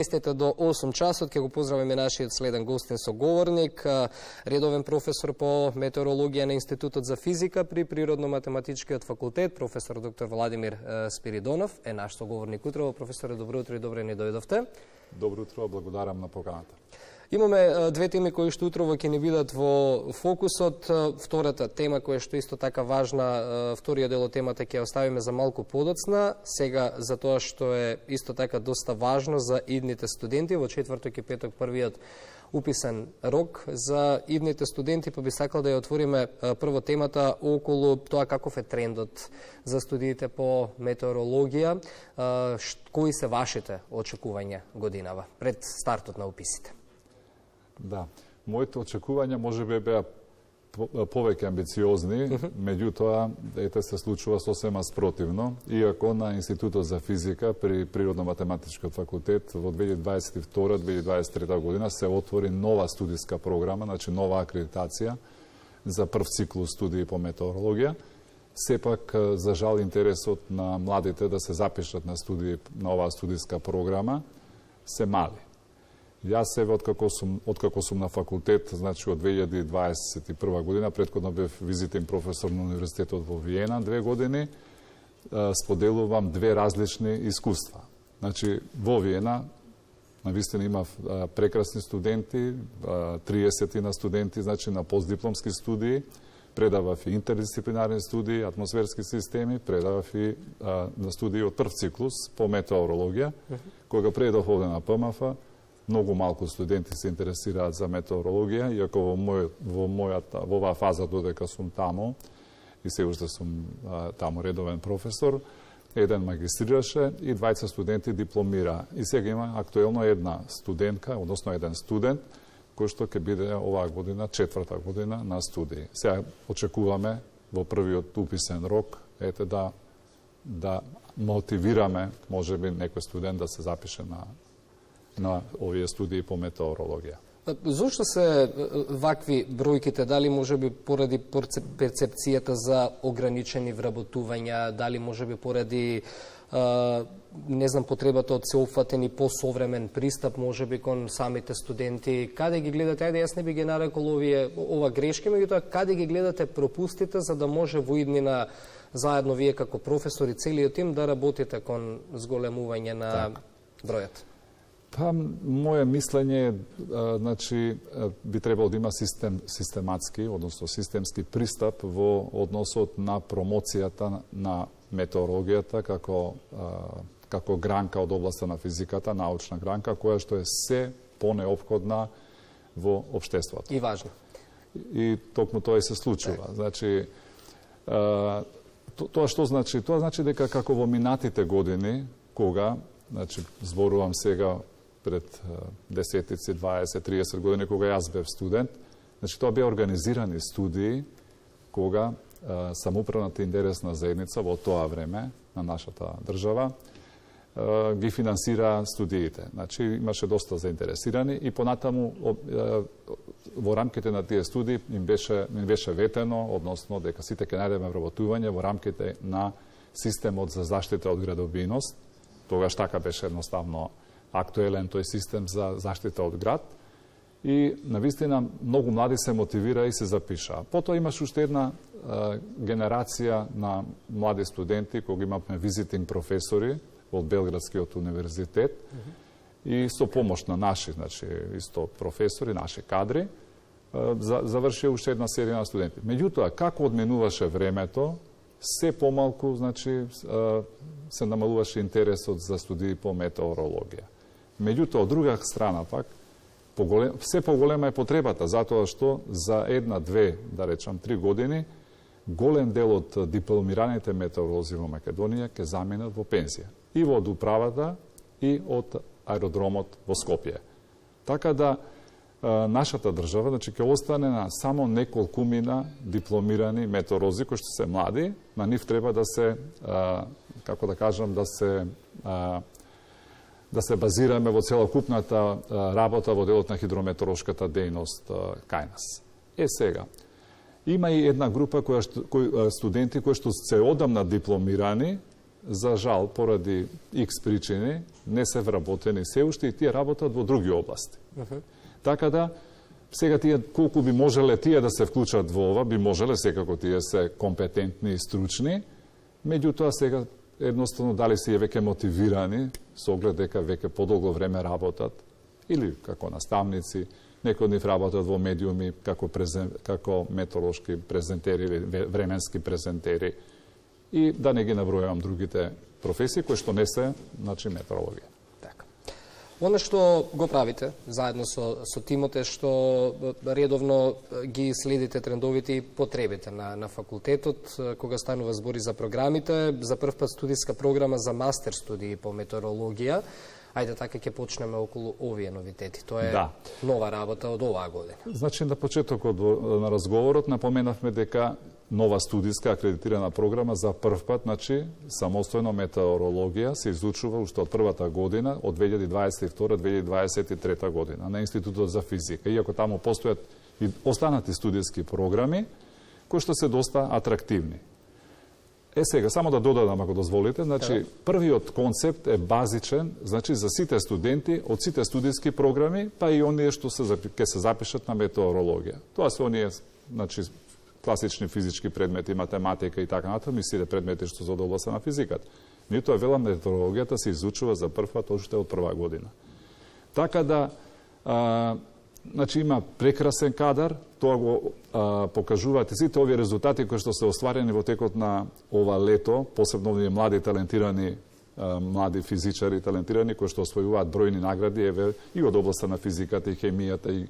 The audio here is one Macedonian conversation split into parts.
До 8 часот ќе го поздравиме нашиот следен гостин соговорник, редовен професор по метеорологија на Институтот за физика при Природно-математичкиот факултет, професор доктор Владимир Спиридонов е наш соговорник утрово. Професоре, добро утро и добре ни дојдовте. Добро утро, благодарам на поканата. Имаме две теми кои што утрово ќе ни бидат во фокусот. Втората тема која што исто така важна, вториот дел од темата ќе оставиме за малку подоцна. Сега за тоа што е исто така доста важно за идните студенти. Во четврток и петок првиот уписен рок за идните студенти, па би сакал да ја отвориме прво темата околу тоа каков е трендот за студиите по метеорологија. Кои се вашите очекувања годинава пред стартот на уписите? Да, моите очекувања може би беа повеќе амбициозни, меѓутоа ете се случува сосема спротивно, иако на Институтот за физика при Природно-математичкиот факултет во 2022-2023 година се отвори нова студиска програма, значи нова акредитација за прв циклус студии по метеорологија. Сепак, за жал, интересот на младите да се запишат на студии на оваа студиска програма се мали. Јас себе откако сум на факултет, значи од 2021 година, претходно бев визитен професор на универзитетот во Виена 2 години, споделувам две различни искуства. Значи, во Виена навистина имав прекрасни студенти, 30 на студенти, значи на постдипломски студии, предавав и интердисциплинарни студии, атмосферски системи, предавав и на студии од прв циклус по метеорологија, кога предав овде на ПМФ. Многу малку студенти се интересираат за метеорологија, иако во оваа фаза додека сум таму, и се уште сум таму редовен професор, еден магистрираше и двајца студенти дипломира. И сега има актуелно една студентка, односно еден студент, кој што ќе биде оваа година, четврта година на студии. Сега очекуваме во првиот уписен рок, ете да мотивираме, можеби некој студент да се запише на овие студии по метеорологија. Зошто се вакви бројките? Дали можеби поради перцепцијата за ограничени вработувања, дали можеби поради не знам, потребата од сеопфатен и посовремен пристап можеби кон самите студенти? Каде ги гледате? Ајде, јас не би ги нарекол ова грешки, меѓутоа каде ги гледате пропустите за да може во иднина заедно вие како професори целиот тим да работите кон зголемување на бројот? Па, моје мислење значи, би требало да има систематски, односно системски пристап во односот на промоцијата на метеорологијата како гранка од областа на физиката, научна гранка, која што е се понеопходна во општеството. И важно. И токму тоа и се случува. Значи, тоа што значи? Тоа значи дека како во минатите години, кога, значи, зборувам сега пред 10, 20, 30 години, кога јас бев студент, значи тоа беа организирани студии кога самоуправната интересна заедница во тоа време на нашата држава ги финансира студиите. Значи имаше доста заинтересирани и понатаму во рамките на тие студии им беше ветено, односно дека сите ќе најдеме вработување во рамките на системот за заштита од градобиност. Тогаш така беше едноставно актуелен тој систем за заштита од град. И навистина многу млади се мотивира и се запиша. Потоа имаш уште една генерација на млади студенти, кога имавме визитинг професори од Белградскиот универзитет и со помош на наши, значи исто професори, наши кадри, заврши уште една серија на студенти. Меѓутоа, како одменуваше времето, се помалку, значи, се намалуваше интересот за студии по метеорологија. Меѓутоа, од друга страна пак, се поголема е потребата, затоа што за една, две, да речам, 3 години, голем дел од дипломираните метеоролози во Македонија ќе заминат во пензија. И од управата, и од аеродромот во Скопје. Така да, нашата држава, значи, ќе остане на само неколкумина дипломирани метеоролози, кои што се млади, на нив треба да се, како да кажам, да се базираме во целокупната работа во делот на хидрометеоролошката дејност кај нас. Сега, има и една група студенти кои што се одамна дипломирани за жал, поради X причини, не се вработени се уште и тие работат во други области. Така да, сега тие, колку би можеле тие да се вклучат во ова, би можеле, секако тие се компетентни и стручни, меѓутоа сега едноставно дали се веќе мотивирани, со оглед дека веќе подолго време работат, или како наставници, некои од нив работат во медиуми како метеоролошки презентери или временски презентери, и да не ги набројувам другите професии кои што не се, значи, метеорологија. Така. Оно што го правите заедно со тимот е што редовно ги следите трендовите и потребите на факултетот, кога станува збори за програмите, за прв пат студиска програма за мастер студии по метеорологија. Ајде така ќе почнеме околу овие новитети. Тоа е нова работа од оваа година. Значи, на почетокот на разговорот напоменавме дека нова студиска акредитирана програма за прв пат, значи, самостојно метеорологија се изучува уште од првата година, од 2022-2023 година, на Институтот за физика. Иако таму постојат и останати студиски програми, кои што се доста атрактивни. Сега, само да додадам, ако дозволите, значи, првиот концепт е базичен, значи, за сите студенти од сите студиски програми, па и оние што ќе се запишат на метеорологија. Тоа се оние, значи, класични физички предмети, математика и така натаму, и сите предмети што се од областа на физиката. Нито е велам, метеорологијата се изучува за прв пат уште од прва година. Така да, значи, има прекрасен кадар, тоа го покажуваат и сите овие резултати кои што се остварени во текот на ова лето, посебно овие млади талентирани млади физичари талентирани кои што освојуваат бројни награди и од областа на физиката и хемијата и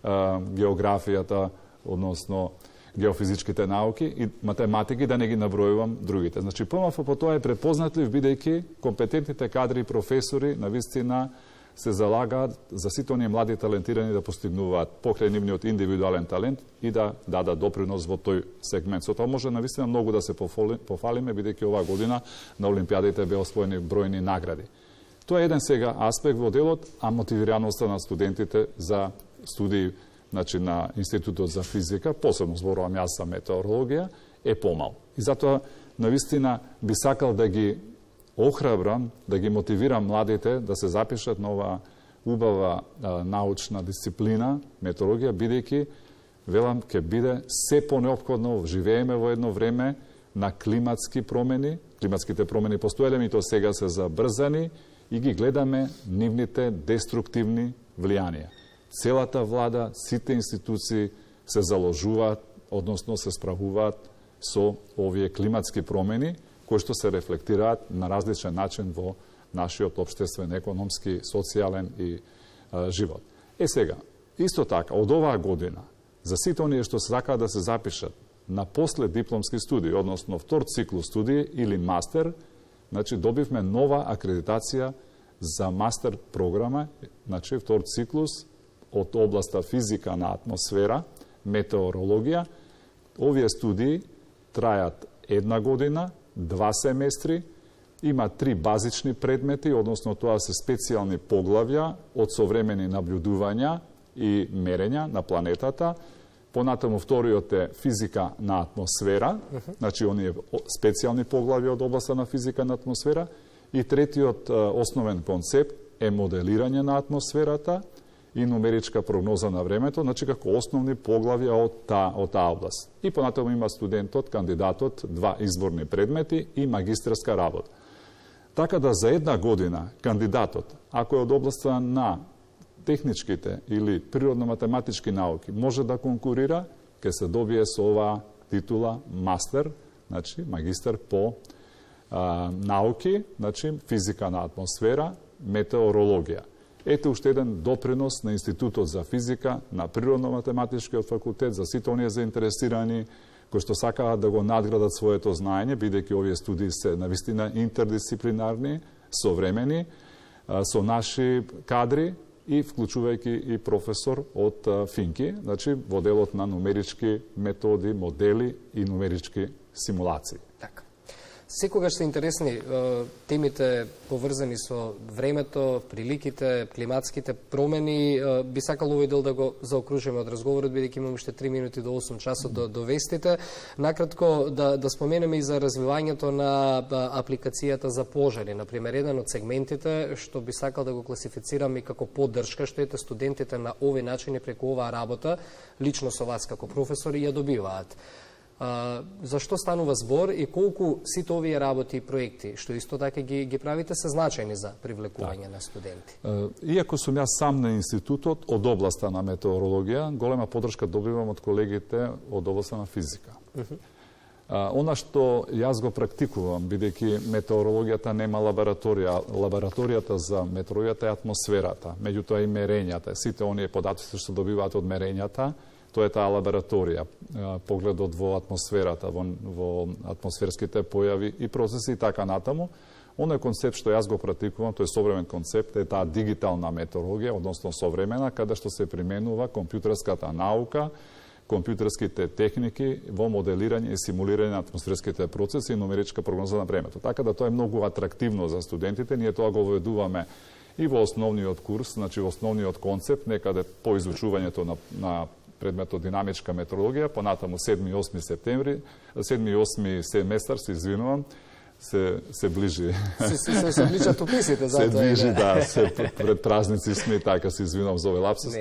географијата, односно геофизичките науки и математики, да не ги набројувам другите. Значи, ПМФ по тоа е препознатлив, бидејќи компетентните кадри и професори на вистина се залагаат за сите оние млади талентирани да постигнуваат покрај нивниот индивидуален талент и да дадат допринос во тој сегмент. Со тоа може навистина многу да се пофалиме, бидејќи оваа година на Олимпијадите беа освоени бројни награди. Тоа е еден сега аспект во делот, а мотивираноста на студентите за студии, значи, на Институтот за физика, посебно зборувам јас за метеорологија, е помал. И затоа навистина би сакал да ги охрабрам, да ги мотивирам младите да се запишат на оваа убава научна дисциплина, метеорологија, бидејќи, велам, ќе биде се понеопходно, живееме во едно време на климатски промени. Климатските промени постоеле, и тоа сега се забрзани и ги гледаме нивните деструктивни влијанија. Целата влада, сите институции се заложуваат, односно се справуваат со овие климатски промени, кои што се рефлектираат на различен начин во нашиот општествен, економски, социјален и живот. Сега, исто така, од оваа година, за сите оние што се сакаат да се запишат на после дипломски студии, односно втор циклус студии или мастер, значи добивме нова акредитација за мастер програма, значи втор циклус од областа физика на атмосфера, метеорологија. Овие студии трајат една година, 2 семестри, има 3 базични предмети, односно тоа се специјални поглавја од современи наблюдувања и мерења на планетата. Понатаму вториот е физика на атмосфера, значи оние специјални поглавја од областа на физика на атмосфера, и третиот основен концепт е моделирање на атмосферата и нумеричка прогноза на времето, значи како основни поглавја од таа област. И понатаму има студентот, кандидатот, 2 изборни предмети и магистерска работа. Така да за една година кандидатот, ако е од областа на техничките или природно-математички науки, може да конкурира, ќе се добие со оваа титула мастер, значи магистер по науки, значи физика на атмосфера, метеорологија. Ете уште еден допринос на Институтот за физика, на Природно-математичкиот факултет, за сите оние заинтересирани кои што сакаат да го надградат своето знаење, бидејќи овие студии се навистина интердисциплинарни, современи, со наши кадри и вклучувајќи и професор од Финки, значи во делот на нумерички методи, модели и нумерички симулации. Така. Секогаш се интересни темите поврзани со времето, приликите, климатските промени. Би сакал овој дел да го заокружиме од разговорот, бидејќи имаме уште 3 минути до 8 часот до вестите. Накратко да споменеме и за развивањето на апликацијата за пожари. Например, еден од сегментите што би сакал да го класифицирам и како поддршка, што ете студентите на овој начин и преку оваа работа, лично со вас како професори, ја добиваат. Зашто станува збор и колку сите овие работи и проекти, што исто така ги правите, се значајни за привлекување на студенти? Иако сум јас сам на институтот од областа на метеорологија, голема поддршка добивам од колегите од областа на физика. Она што јас го практикувам, бидејќи метеорологијата нема лабораторија, лабораторијата за метеорологијата е атмосферата, меѓутоа и мерењата, сите оние податоци што добиваат од мерењата, тоа е таа лабораторија, погледот во атмосферата, во атмосферските појави и процеси и така натаму. Оној концепт што јас го практикувам, тој е современ концепт, е таа дигитална метеорологија, односно современа, каде што се применува компјутерската наука, компјутерските техники во моделирање и симулирање на атмосферските процеси и нумеричка прогноза на времето. Така да тоа е многу атрактивно за студентите, ние тоа го воведуваме и во основниот курс, значи во основниот концепт, некаде по изучувањето на предметот динамичка метеорологија, понатаму 7 и 8 септември, 7 и 8 семестар, се извинувам, се ближи. Се ближат уписите, затоа. Се ближи, да, пред празници сме, така се извинувам за овој лапсус.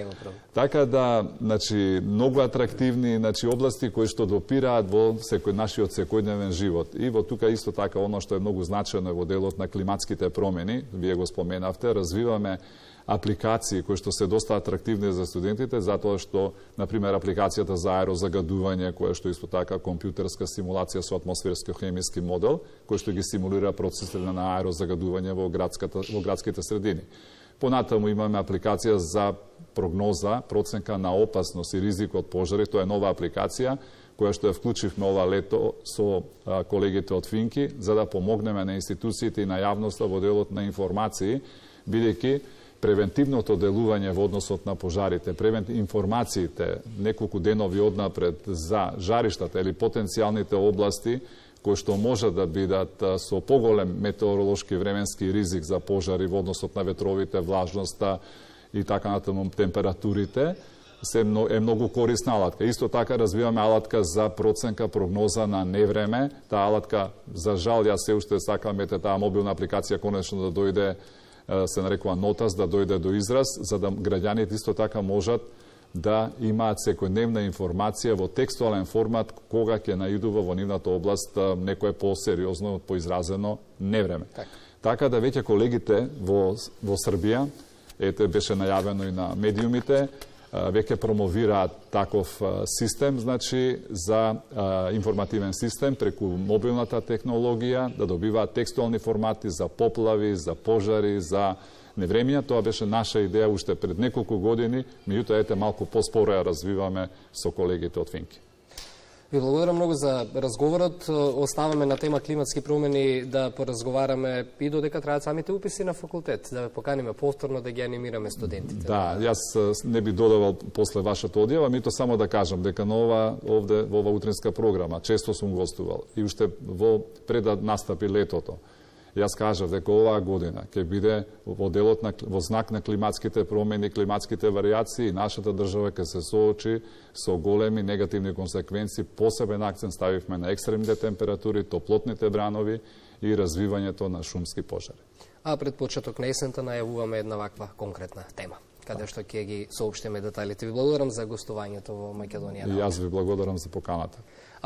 Така да, значи, многу атрактивни, значи, области кои што допираат во нашиот секојдневен живот. И во тука исто така, оно што е многу значено во делот на климатските промени, вие го споменавте, развиваме апликации кои што се доста атрактивни за студентите, затоа што, например, апликацијата за аерозагадување, која што исто така компјутерска симулација со атмосферско-хемиски модел, кој што ги симулира процесите на аерозагадување во градските средини. Понатаму имаме апликација за прогноза, проценка на опасност и ризик од пожари, тоа е нова апликација, која што ја вклучивме ова лето со колегите од Финки, за да помогнеме на институциите и на јавноста во делот на информации, бидејќи превентивното делување во односот на пожарите, информациите неколку денови однапред за жариштата или потенцијалните области кои што може да бидат со поголем метеоролошки временски ризик за пожари во односот на ветровите, влажноста и така натаму температурите, е многу корисна алатка. Исто така развиваме алатка за проценка прогноза на невреме. Таа алатка, за жал, јас се уште сакам таа мобилна апликација конечно да дојде, се нарекува Нотас, да дојде до израз, за да граѓаните исто така можат да имаат секојдневна информација во текстуален формат кога ќе наидува во нивната област некое посериозно, поизразено невреме. Така да веќе колегите во Србија, беше најавено и на медиумите, веќе промовираат таков систем, значи за информативен систем преку мобилната технологија, да добиваат текстуални формати за поплави, за пожари, за невремија. Тоа беше наша идеја уште пред неколку години, меѓутоа малку поспоро ја развиваме со колегите од Финки. Ви благодарам многу за разговорот. Оставаме на тема климатски промени да поразговараме и додека траат самите уписи на факултет, да поканиме повторно да ги анимираме студентите. Да, јас не би додавал после вашата одјава, мито само да кажам дека на овде во ова утринска програма често сум гостувал и уште пред да настапи летото. Јас кажав дека оваа година ќе биде во делот во знак на климатските промени, климатските варијации, и нашата држава ќе се соочи со големи негативни консеквенции. Посебен акцент ставивме на екстремните температури, топлотните бранови и развивањето на шумски пожари. А пред почеток на есента најавуваме една ваква конкретна тема, каде што ќе ги соопштиме деталите. Ви благодарам за гостувањето во Македонија. И јас ви благодарам за поканата.